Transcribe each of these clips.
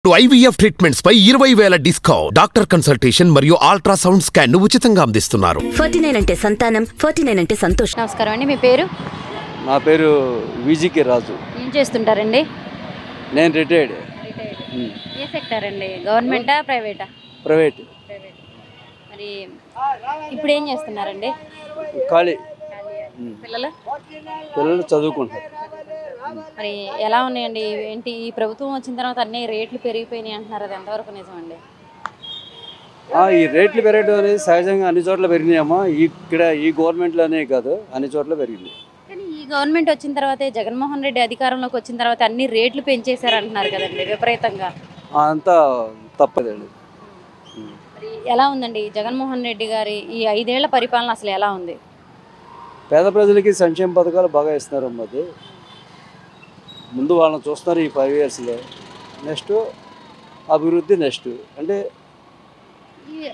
IVF treatments పై 20,000 discount. Doctor consultation మరియు ultrasound scan ను ఉచితంగా అందిస్తున్నారు. 49 అంటే సంతానం, 49 అంటే సంతోషం. నమస్కారం అండి, మీ పేరు? నా పేరు విజికే రాజు. ఏం చేస్తుంటారండి? నేను రిటైర్డ్. ఏ సెక్టర్ అండి? గవర్నమెంటా, ప్రైవేటా? ప్రైవేట్. మరి ఇప్పుడు ఏం చేస్తున్నారండి? ఖాళీ. పిల్లలు చదువుకుంటారు. మరి ఎలా ఉన్నాయండి? ఏంటి ఈ ప్రభుత్వం వచ్చిన తర్వాత అన్ని రేట్లు పెరిగిపోయినాయి అంటున్నారు, అది ఎంతవరకు నిజమండి? ఈ రేట్లు పెరగడం అనేది సహజంగా అన్ని చోట్ల పెరిగినాయమ్మా. ఇక్కడ ఈ గవర్నమెంట్లోనే కాదు, అన్ని చోట్ల పెరిగింది. కానీ ఈ గవర్నమెంట్ వచ్చిన తర్వాతే, జగన్మోహన్ రెడ్డి అధికారంలోకి వచ్చిన తర్వాత అన్ని రేట్లు పెంచేశారు అంటున్నారు కదండి విపరీతంగా. అంతా తప్పదండి. మరి ఎలా ఉందండి జగన్మోహన్ రెడ్డి గారి ఈ 5 ఏళ్ల పరిపాలన అసలు ఎలా ఉంది? పేద ప్రజలకి సంక్షేమ పథకాలు బాగా ఇస్తున్నారమ్మా. అది ముందు వాళ్ళని చూస్తున్నారు ఈ 5 ఇయర్స్లో. నెక్స్ట్ అభివృద్ధి. నెక్స్ట్ అంటే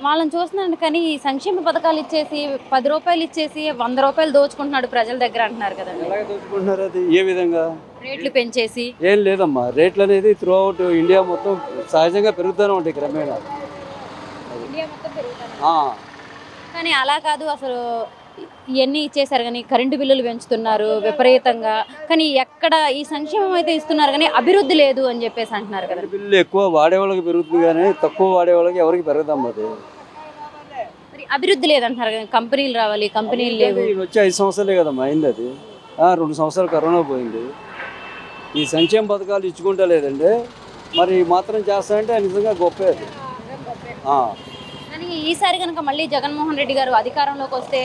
వాళ్ళని చూస్తున్నాను, కానీ ఈ సంక్షేమ పథకాలు ఇచ్చేసి 10 రూపాయలు ఇచ్చేసి 100 రూపాయలు దోచుకుంటున్నాడు ప్రజల దగ్గర అంటున్నారు కదండి. ఎలాగ దోచుకుంటున్నారు? అది ఏ విధంగా? రేట్లు పెంచేసి. ఏం లేదమ్మా, రేట్లు అనేది త్రూ అవుట్ ఇండియా మొత్తం సహజంగా పెరుగుతూనే ఉంటాయి క్రమేణా. కానీ అలా కాదు, అసలు ఇవన్నీ ఇచ్చేసారు కానీ కరెంటు బిల్లులు పెంచుతున్నారు విపరీతంగా. కానీ ఎక్కడ ఈ సంక్షేమం అయితే ఇస్తున్నారు కానీ అభివృద్ధి లేదు అని చెప్పేసి అంటున్నారు కదా. బిల్లు ఎక్కువ వాడేవాళ్ళకి పెరుగుతుంది కానీ తక్కువ వాడేవాళ్ళకి ఎవరికి పెరగదమ్మా. అది మరి అభివృద్ధి లేదంటున్నారు కదా, కంపెనీలు రావాలి, కంపెనీలు లేవు. వచ్చి 5 సంవత్సరాలే కదమ్మా అయింది. అది 2 సంవత్సరాలు కరోనా పోయింది. ఈ సంక్షేమ పథకాలు ఇచ్చుకుంటా లేదండి, మరి మాత్రం చేస్తానంటే నిజంగా గొప్పే అది. కానీ ఈసారి కనుక మళ్ళీ జగన్మోహన్ రెడ్డి గారు అధికారంలోకి వస్తే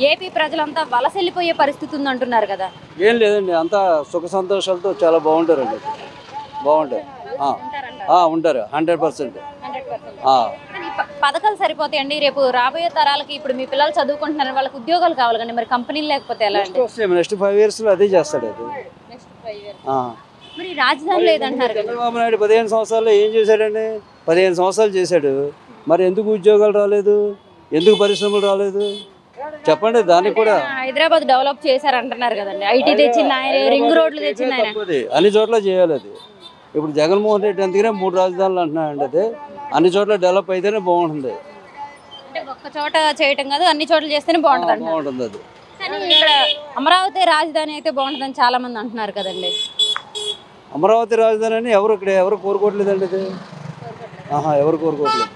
ఏపీ ప్రజలంతా వలస వెళ్ళిపోయే పరిస్థితి ఉంది అంటున్నారు కదా. ఏం లేదండి, అంతా సుఖ సంతోషాలతో చాలా బాగుంటారండి. బాగుంటారు, ఉంటారు 100%. కానీ పథకాలు సరిపోతాయండి? రేపు రాబోయే తరాలకి, ఇప్పుడు మీ పిల్లలు చదువుకుంటున్నారు, వాళ్ళకి ఉద్యోగాలు కావాలి కానీ మరి కంపెనీలు లేకపోతే ఎలా అండి? నెక్స్ట్ 5 ఇయర్స్లో అదే చేస్తాడు. అది మరి రాజధాని లేదంటున్నారు కదా. చంద్రబాబు నాయుడు 15 సంవత్సరాల్లో ఏం చేశాడండి? 15 సంవత్సరాలు చేశాడు. మరి ఎందుకు ఉద్యోగాలు రాలేదు? ఎందుకు పరిశ్రమలు రాలేదు? చెప్పండి. దానికి కూడా హైదరాబాద్ డెవలప్ చేశారు అంటున్నారు కదండి. ఐటీ తెచ్చింది ఆయన, రింగ్ రోడ్లు తెచ్చింది ఆయన. అన్ని చోట్ల చేయాలి. అది ఇప్పుడు జగన్మోహన్ రెడ్డి అందుకనే 3 రాజధానులు అంటున్నాయండి. అది అన్ని చోట్ల డెవలప్ అయితేనే బాగుంటుంది. అంటే ఒక్క చోట చేయటం కాదు, అన్ని చోట్ల చేస్తేనే బాగుంటుంది. అది కానీ ఇక్కడ అమరావతి రాజధాని అయితే బాగుంటుందని చాలా మంది అంటున్నారు కదండి. అమరావతి రాజధాని అని ఎవరు కోరుకోవట్లేదండి. అది ఎవరు కోరుకోవట్లేదు.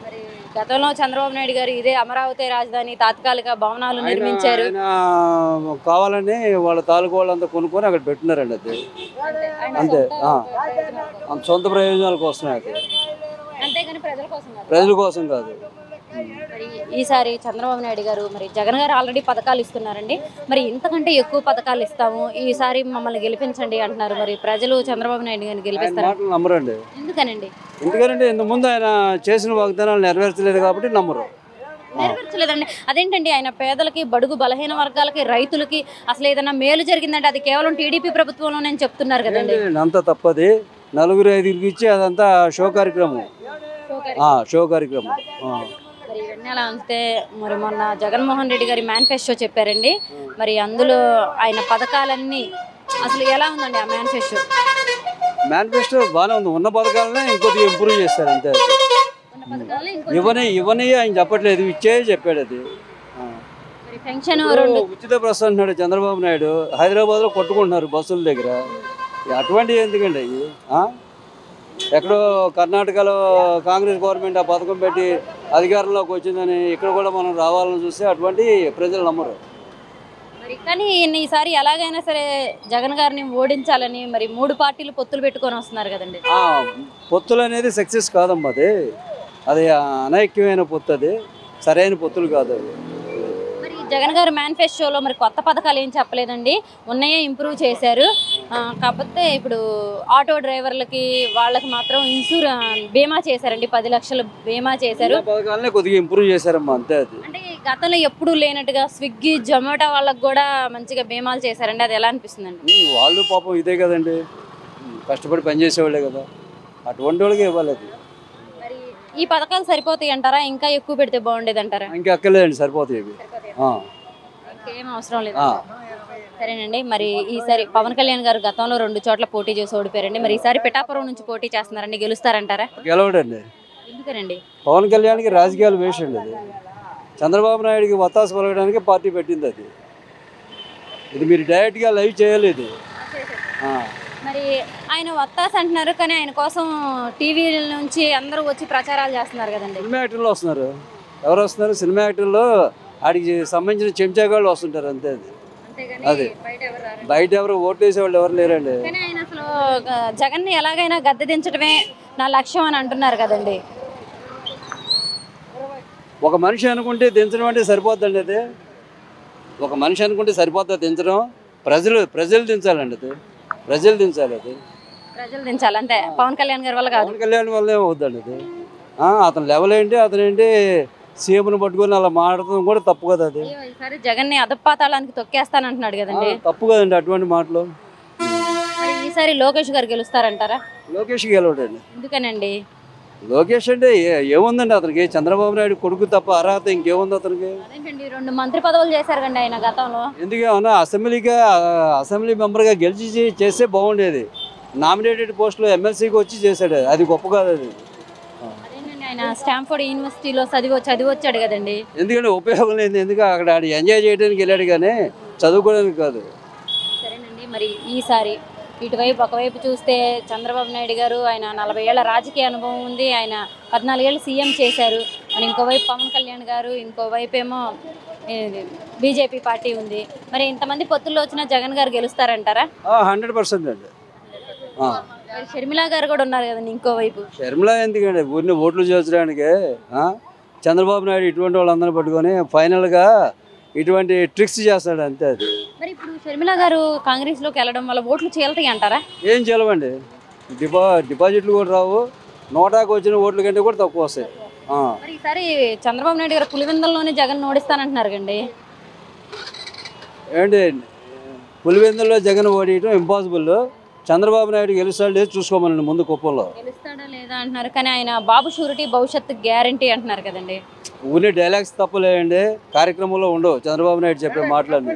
గతంలో చంద్రబాబు నాయుడు గారు ఇదే అమరావతి రాజధాని తాత్కాలిక భవనాలు నిర్మించారు. కావాలని వాళ్ళ తాలూకు వాళ్ళంతా కొనుక్కొని అక్కడ పెట్టినారండి. అది అంతే, సొంత ప్రయోజనాల కోసమే. అది అంతేగాని ప్రజల కోసం కాదు. మరి ఈసారి చంద్రబాబు నాయుడు గారు, మరి జగన్ గారు ఆల్రెడీ పథకాలు ఇస్తున్నారండి, మరి ఇంతకంటే ఎక్కువ పథకాలు ఇస్తాము, ఈసారి మమ్మల్ని గెలిపించండి అంటున్నారు. మరి ప్రజలు చంద్రబాబు నాయుడు గారిని గెలిపిస్తారు నమ్మరండి. ఎందుకనండి? ఎందుకంటే ఇంతకుముందు ఆయన చేసిన వాగ్దానాలు నెరవేర్చలేదు కాబట్టి నమ్మరు. నెరవేర్చలేదండి. అదేంటండి, ఆయన పేదలకి, బడుగు బలహీన వర్గాలకి, రైతులకి అసలు ఏదైనా మేలు జరిగిందంటే అది కేవలం టీడీపీ ప్రభుత్వంలోనే చెప్తున్నారు కదండి. అంతా తప్పది. 4-5 ఇచ్చి అదంతా షో కార్యక్రమం. మరి ఇవన్నీ అలా ఉంటే, మరి మొన్న జగన్మోహన్ రెడ్డి గారి మేనిఫెస్టో చెప్పారండి, మరి అందులో ఆయన పథకాలన్నీ అసలు ఎలా ఉందండి? ఆ మేనిఫెస్టో బాగానే ఉంది. ఉన్న పథకాలనే ఇంకొద్దిగా ఇంప్రూవ్ చేస్తారు అంతే. ఇవన్నీ ఆయన చెప్పట్లేదు, ఇచ్చే చెప్పాడు. అది ఉచిత బస్సు అంటున్నాడు చంద్రబాబు నాయుడు. హైదరాబాద్లో కొట్టుకుంటున్నారు బస్సుల దగ్గర. అటువంటివి ఎందుకండి అవి? ఎక్కడో కర్ణాటకలో కాంగ్రెస్ గవర్నమెంట్ ఆ పథకం పెట్టి అధికారంలోకి వచ్చిందని ఇక్కడ కూడా మనం రావాలని చూస్తే అటువంటి ప్రజలు నమ్మరు. మరి కానీ ఈసారి ఎలాగైనా సరే జగన్ గారిని ఓడించాలని మరి 3 పార్టీలు పొత్తులు పెట్టుకొని వస్తున్నారు కదండి. పొత్తులు అనేది సక్సెస్ కాదమ్మా. అది అనైక్యమైన పొత్తు. అది సరైన పొత్తులు కాదు. అది మరి జగన్ గారు మేనిఫెస్టోలో మరి కొత్త పథకాలు ఏం చెప్పలేదండి, ఉన్నాయే ఇంప్రూవ్ చేశారు. కాకపోతే ఇప్పుడు ఆటో డ్రైవర్లకి వాళ్ళకి మాత్రం బీమా చేశారండి, 10 లక్షలు బీమా చేశారు. పథకాలనే కొద్దిగా ఇంప్రూవ్ చేశారమ్మా అంతే. అది అంటే గతంలో ఎప్పుడూ లేనట్టుగా స్విగ్గీ, జొమాటో వాళ్ళకి కూడా మంచిగా బీమాలు చేశారండి, అది ఎలా అనిపిస్తుందండి? వాళ్ళు పాపం ఇదే కదండి, కష్టపడి పనిచేసేవాళ్ళే కదా, అటువంటి వాళ్ళకి ఇవ్వాలి. అది మరి ఈ పథకాలు సరిపోతాయి అంటారా? ఇంకా ఎక్కువ పెడితే బాగుండేది అంటారా? ఇంకా అక్కర్లేదండి, సరిపోతాయి. ఇంకేం అవసరం లేదు. సరేనండి. మరి ఈసారి పవన్ కళ్యాణ్ గారు గతంలో 2 చోట్ల పోటీ చేసి ఓడిపోయారండి. మరి ఈసారి పిఠాపురం నుంచి పోటీ చేస్తున్నారండి, గెలుస్తారంటారా? గెలవడండి. ఎందుకనండి? పవన్ కళ్యాణ్కి రాజకీయాలు వేస్ట్ అండి. అది చంద్రబాబు నాయుడికి వత్తాసు పలకడానికి పార్టీ పెట్టింది. అది ఇది మీరు డైరెక్ట్గా లైవ్ చేయలేదు. మరి ఆయన వత్తాస్ అంటున్నారు, కానీ ఆయన కోసం టీవీ నుంచి అందరూ వచ్చి ప్రచారాలు చేస్తున్నారు కదండి. సినిమా యాక్టర్లు వస్తున్నారు. ఎవరు వస్తున్నారు? సినిమా యాక్టర్లు వాడికి సంబంధించిన చెంచాగాళ్ళు వస్తుంటారు అంతే. అది బయట ఎవరు ఓట్లు వేసేవాళ్ళు ఎవరు లేరండి. కానీ ఆయన అసలు జగన్ని ఎలాగైనా గద్దె దించడమే నా లక్ష్యం అని అంటున్నారు కదండి. ఒక మనిషి అనుకుంటే దించడం అంటే సరిపోద్దండి. అది ఒక మనిషి అనుకుంటే సరిపోద్దా దించడం? ప్రజలు దించాలండి. అది ప్రజలు దించాలి. అది ప్రజలు దించాలి అంతే. పవన్ కళ్యాణ్ గారి వల్ల కాదు. పవన్ కళ్యాణ్ వల్ల ఏమవుద్దండి. అది అతను లెవెల్ ఏంటి, అతనేంటి సీఎంను పట్టుకొని అలా మాట్లాడటం కూడా తప్పు కదా. అది ఈసారి జగన్ని అధపాతాళానికి తొక్కేస్తానంటున్నాడు కదండి. తప్పు కదండి అటువంటి మాటలు. మరి ఈసారి లోకేష్ గారు గెలుస్తారంటారా? లోకేష్ గెలవడండి. ఎందుకనండి? లోకేష్ అంటే ఏముందండి అతనికి? చంద్రబాబు నాయుడు కొడుకు తప్ప అర్హత ఇంకేముంది అతనికి? అదేంటండి, 2 మంత్రి పదవులు చేశారు కండి ఆయన గతంలో. ఎందుకేమన్నా అసెంబ్లీ మెంబర్గా గెలిచి చేస్తే బాగుండేది. నామినేటెడ్ పోస్టులో ఎమ్మెల్సీకి వచ్చి చేశాడు. అది గొప్ప కాదు. అది అదేంటండి, ఆయన స్టాంఫోర్డ్ యూనివర్సిటీలో చదివి వచ్చాడు కదండి. ఎందుకంటే ఉపయోగం లేదు. ఎందుకు అక్కడ ఎంజాయ్ చేయడానికి వెళ్ళాడు కానీ చదువుకోవడానికి కాదు. సరేనండి. మరి ఈసారి ఇటువైపు ఒకవైపు చూస్తే చంద్రబాబు నాయుడు గారు, ఆయన 40 ఏళ్ల రాజకీయ అనుభవం ఉంది, ఆయన 14 ఏళ్ళు సీఎం చేశారు. మరి ఇంకోవైపు పవన్ కళ్యాణ్ గారు, ఇంకోవైపు ఏమో బీజేపీ పార్టీ ఉంది. మరి ఇంతమంది పొత్తుల్లో వచ్చిన జగన్ గారు గెలుస్తారంటారా? 100% అండి. షర్మిల గారు కూడా ఉన్నారు కదండి ఇంకోవైపు. షర్మిల ఎందుకండి ఊరిని ఓట్లు చేర్చడానికి? చంద్రబాబు నాయుడు ఇటువంటి వాళ్ళందరినీ పట్టుకొని ఫైనల్గా ఇటువంటి ట్రిక్స్ చేస్తాడు అంతే. అది మరి ఇప్పుడు షర్మిల గారు కాంగ్రెస్ లోకి వెళ్ళడం వల్ల ఓట్లు చీలతాయి అంటారా? ఏం చేయలేమండి. డిపాజిట్లు కూడా రావు. నోటాకు వచ్చిన ఓట్ల కంటే కూడా తక్కువ వస్తాయి. మరి ఈసారి చంద్రబాబు నాయుడు గారు పులివెందుల్లోనే జగన్ ఓడిస్తానంటున్నారు కండి. ఏంటి పులివెందుల్లో జగన్ ఓడియటం ఇంపాసిబుల్. చంద్రబాబు నాయుడు గెలుస్తాడు లేదు చూసుకోమనండి ముందు కుప్పంలో. గెలుస్తాడా లేదా అంటున్నారు, కానీ ఆయన బాబు షూరిటీ భవిష్యత్తు గ్యారంటీ అంటున్నారు కదండి. ఊరిని డైలాగ్స్ తప్పలేయండి, కార్యక్రమంలో ఉండవు చంద్రబాబు నాయుడు చెప్పే మాటలన్నీ.